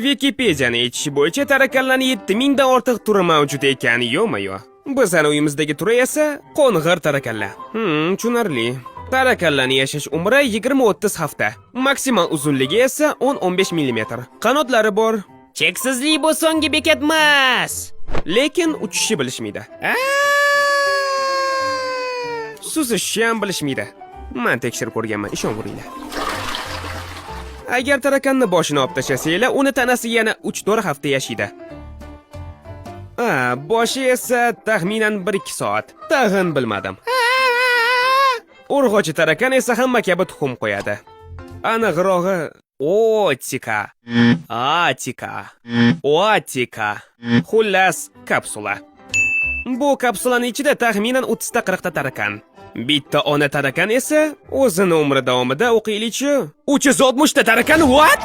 Wikipedia'ning aytishi bo'yicha tarakanlarning 7000 dan ortiq turi mavjud ekan, yo'ma-yo. Bizning uyimizdagi turi esa qo'ng'ir tarakanlar. Tushunarli. Tarakanlarning yashash umri 20-30 hafta. Maksimal uzunligi esa 10-15 mm. Qanotlari bor. Cheksizlik bu so'nggi bekat emas. Lekin uchishni bilishmaydi. Suzishni ham bilishmaydi. Men tekshirib ko'rganman, ishonaveringlar. Agar tarakanni boshini olib tashlasanglar, uni tanasi yana 3-4 hafta yashaydi. Boshi esa taxminan 1-2 soat. Tag'in bilmadim. Urg'ochi tarakan esa hamma kabi tuxum qo'yadi. Aniqrog'i otika. Xullas, kapsula. Bu kapsulaning ichida taxminan 30 ta 40 ta tarakan. Bitta ona tarakan esa o'zini umri davomida o'qiylikchi 360 ta tarakan. What?